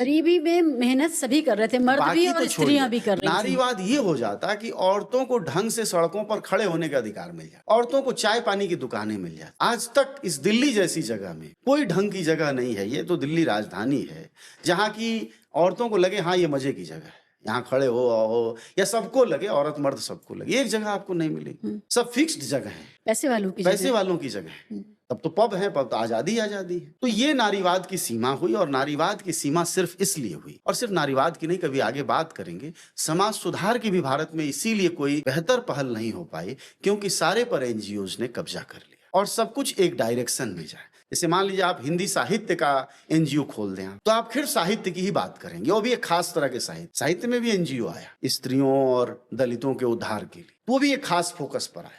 गरीबी में मेहनत सभी कर रहे थे, मर्द भी बाकी और तो स्त्रियां छोड़िए, भी कर रही थी। नारीवाद ये हो जाता कि औरतों को ढंग से सड़कों पर खड़े होने का अधिकार मिल जाए, औरतों को चाय पानी की दुकानें मिल जाए। आज तक इस दिल्ली जैसी जगह में कोई ढंग की जगह नहीं है, ये तो दिल्ली राजधानी है, जहाँ की औरतों को लगे हाँ ये मजे की जगह है, यहाँ खड़े हो, या सबको लगे, औरत मर्द सबको लगे, एक जगह आपको नहीं मिलेगी, सब फिक्स्ड जगह है, पैसे वालों की पैसे जगह। वालों की जगह है। तब तो पब है, पब तो आजादी आजादी है। तो ये नारीवाद की सीमा हुई, और नारीवाद की सीमा सिर्फ इसलिए हुई, और सिर्फ नारीवाद की नहीं, कभी आगे बात करेंगे, समाज सुधार की भी भारत में इसीलिए कोई बेहतर पहल नहीं हो पाई क्योंकि सारे पर एनजीओज ने कब्जा कर लिया और सब कुछ एक डायरेक्शन में जाए। जैसे मान लीजिए आप हिंदी साहित्य का एनजीओ खोल दें तो आप फिर साहित्य की ही बात करेंगे, वो भी एक खास तरह के साहित्य में भी एनजीओ आया स्त्रियों और दलितों के उद्धार के लिए, वो भी एक खास फोकस पर आया।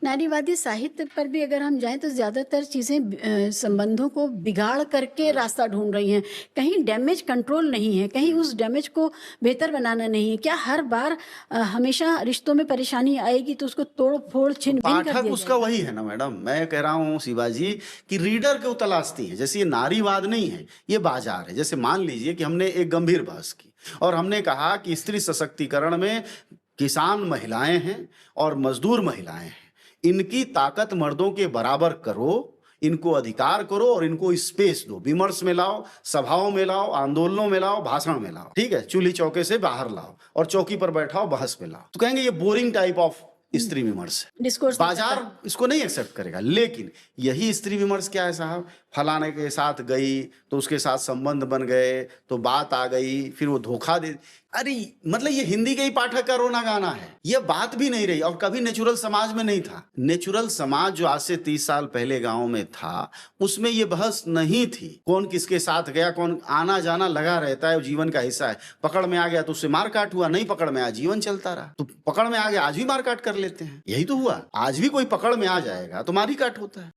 नारीवादी साहित्य पर भी अगर हम जाएं तो ज्यादातर चीजें संबंधों को बिगाड़ करके रास्ता ढूंढ रही हैं। कहीं डैमेज कंट्रोल नहीं है, कहीं उस डैमेज को बेहतर बनाना नहीं है। क्या हर बार हमेशा रिश्तों में परेशानी आएगी तो उसको तोड़ फोड़ छिन भिन कर पाठक दिया उसका वही है ना मैडम, मैं कह रहा हूँ शिवाजी कि रीडर को तलाशती है। जैसे ये नारीवाद नहीं है, ये बाजार है। जैसे मान लीजिए कि हमने एक गंभीर बहस की और हमने कहा कि स्त्री सशक्तिकरण में किसान महिलाएं हैं और मजदूर महिलाएं हैं, इनकी ताकत मर्दों के बराबर करो, इनको अधिकार करो और इनको स्पेस दो, विमर्श में लाओ, सभाओं में लाओ, आंदोलनों में लाओ, भाषण में लाओ, ठीक है, चूल्ही चौके से बाहर लाओ और चौकी पर बैठाओ, बहस में लाओ। तो कहेंगे ये बोरिंग टाइप ऑफ स्त्री विमर्श है, डिस्कोर्स बाजार इसको नहीं एक्सेप्ट करेगा। लेकिन यही स्त्री विमर्श क्या है साहब, फलाने के साथ गई तो उसके साथ संबंध बन गए तो बात आ गई, फिर वो धोखा दे। अरे मतलब ये हिंदी के ही पाठक का रोना गाना है, ये बात भी नहीं रही और कभी नेचुरल समाज में नहीं था। नेचुरल समाज जो आज से 30 साल पहले गांव में था उसमें ये बहस नहीं थी, कौन किसके साथ गया, कौन आना जाना लगा रहता है, जीवन का हिस्सा है। पकड़ में आ गया तो उससे मारकाट हुआ, नहीं पकड़ में आया जीवन चलता रहा। तो पकड़ में आ गया आज भी मारकाट कर लेते हैं, यही तो हुआ। आज भी कोई पकड़ में आ जाएगा तो मारी काट होता है।